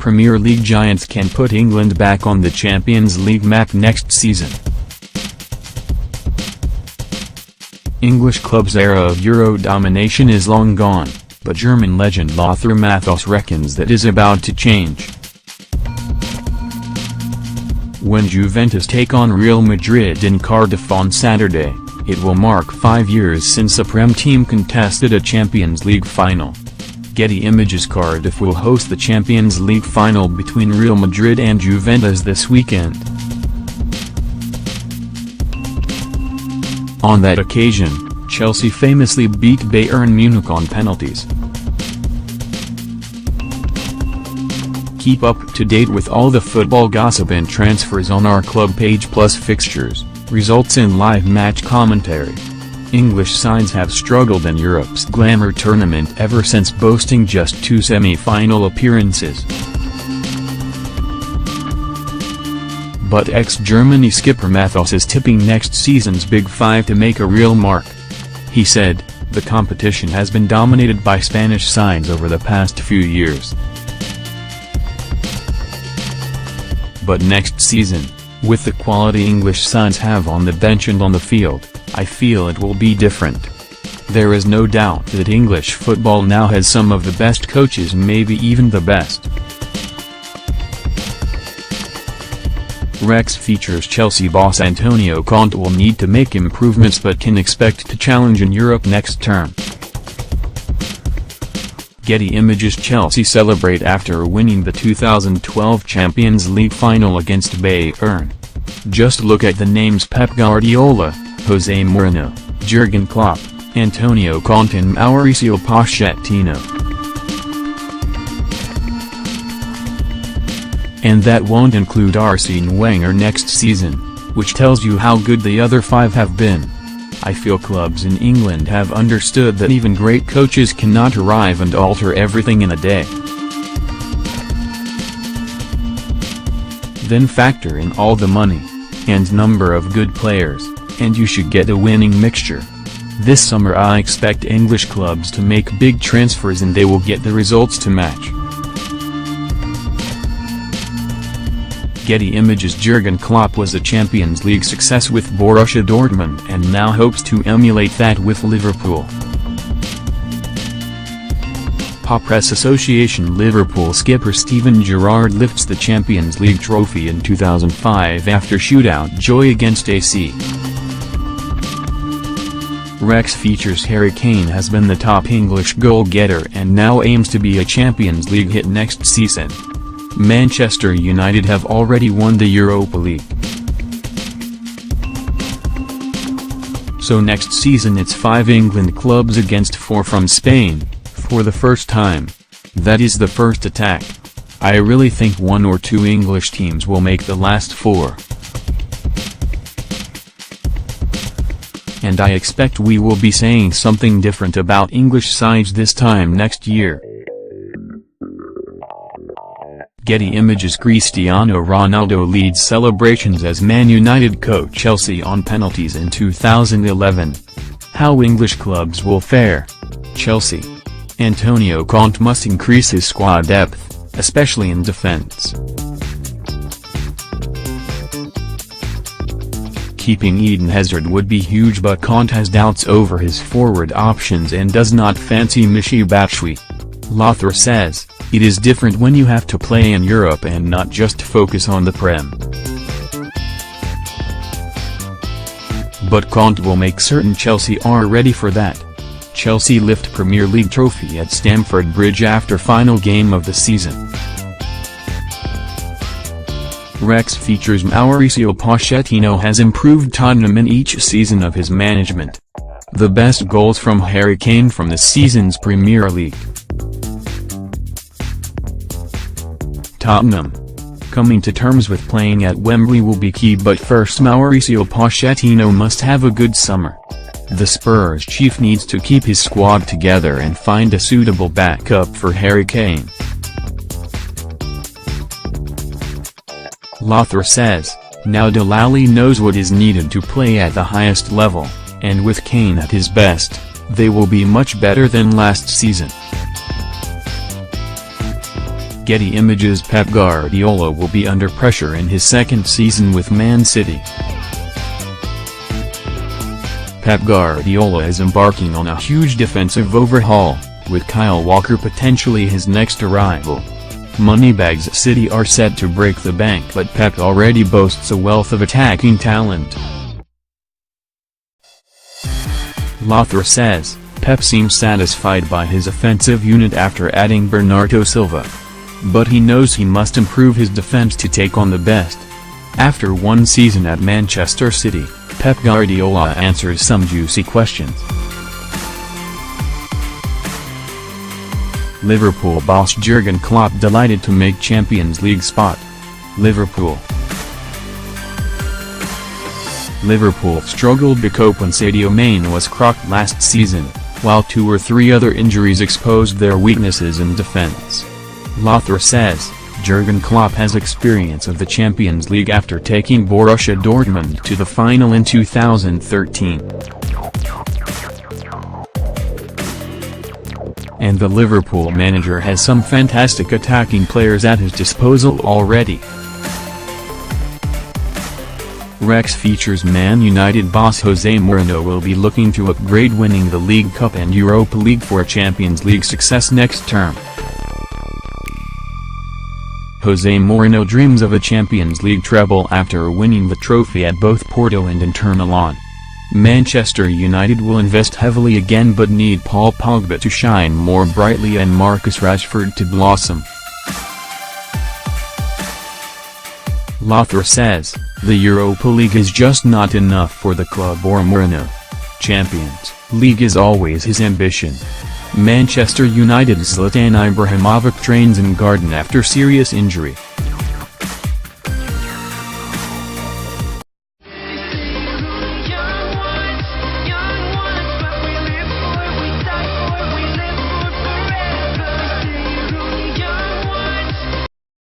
Premier League giants can put England back on the Champions League map next season. English club's era of Euro domination is long gone, but German legend Lothar Matthäus reckons that is about to change. When Juventus take on Real Madrid in Cardiff on Saturday, it will mark 5 years since a Prem team contested a Champions League final. Getty Images: Cardiff will host the Champions League final between Real Madrid and Juventus this weekend. On that occasion, Chelsea famously beat Bayern Munich on penalties. Keep up to date with all the football gossip and transfers on our club page, plus fixtures, results and live match commentary. English sides have struggled in Europe's glamour tournament ever since boasting just 2 semi-final appearances. But ex-Germany skipper Matthäus is tipping next season's Big Five to make a real mark. He said, "The competition has been dominated by Spanish sides over the past few years. But next season, with the quality English sides have on the bench and on the field, I feel it will be different. There is no doubt that English football now has some of the best coaches, maybe even the best." Rex features Chelsea boss Antonio Conte will need to make improvements but can expect to challenge in Europe next term. Getty Images: Chelsea celebrate after winning the 2012 Champions League final against Bayern. Just look at the names: Pep Guardiola, Jose Mourinho, Jurgen Klopp, Antonio Conte and Mauricio Pochettino. And that won't include Arsene Wenger next season, which tells you how good the other 5 have been. I feel clubs in England have understood that even great coaches cannot arrive and alter everything in a day. Then factor in all the money, and number of good players, and you should get a winning mixture. This summer I expect English clubs to make big transfers and they will get the results to match. Getty Images: Jurgen Klopp was a Champions League success with Borussia Dortmund and now hopes to emulate that with Liverpool. Press Association: Liverpool skipper Steven Gerrard lifts the Champions League trophy in 2005 after shootout joy against AC. Rex features: Harry Kane has been the top English goal-getter and now aims to be a Champions League hit next season. Manchester United have already won the Europa League. So next season it's 5 England clubs against 4 from Spain, for the first time. That is the first attack. I really think 1 or 2 English teams will make the last 4. And I expect we will be saying something different about English sides this time next year. Getty Images: Cristiano Ronaldo leads celebrations as Man United coach Chelsea on penalties in 2011. How English clubs will fare. Chelsea. Antonio Conte must increase his squad depth, especially in defense. Keeping Eden Hazard would be huge, but Conte has doubts over his forward options and does not fancy Michy Batshuayi. Lothar says, "It is different when you have to play in Europe and not just focus on the Prem." But Conte will make certain Chelsea are ready for that. Chelsea lift Premier League trophy at Stamford Bridge after final game of the season. Rex features: Mauricio Pochettino has improved Tottenham in each season of his management. The best goals from Harry Kane from the season's Premier League. Tottenham. Coming to terms with playing at Wembley will be key, but first Mauricio Pochettino must have a good summer. The Spurs chief needs to keep his squad together and find a suitable backup for Harry Kane. Lothar says, "Now Delali knows what is needed to play at the highest level, and with Kane at his best, they will be much better than last season." Getty Images. Pep Guardiola will be under pressure in his second season with Man City. Pep Guardiola is embarking on a huge defensive overhaul, with Kyle Walker potentially his next arrival. Moneybags City are set to break the bank, but Pep already boasts a wealth of attacking talent. Lothar says, Pep seems satisfied by his offensive unit after adding Bernardo Silva. But he knows he must improve his defense to take on the best. After one season at Manchester City, Pep Guardiola answers some juicy questions. Liverpool boss Jurgen Klopp delighted to make Champions League spot. Liverpool struggled to cope when Sadio Mane was crocked last season, while 2 or 3 other injuries exposed their weaknesses in defense. Lothar says, Jurgen Klopp has experience of the Champions League after taking Borussia Dortmund to the final in 2013. And the Liverpool manager has some fantastic attacking players at his disposal already. Rex features Man United boss Jose Mourinho will be looking to upgrade, winning the League Cup and Europa League for a Champions League success next term. Jose Mourinho dreams of a Champions League treble after winning the trophy at both Porto and Inter Milan. Manchester United will invest heavily again but need Paul Pogba to shine more brightly and Marcus Rashford to blossom. Lothar says, the Europa League is just not enough for the club or Mourinho. Champions League is always his ambition. Manchester United's Zlatan Ibrahimovic trains in Garden after serious injury.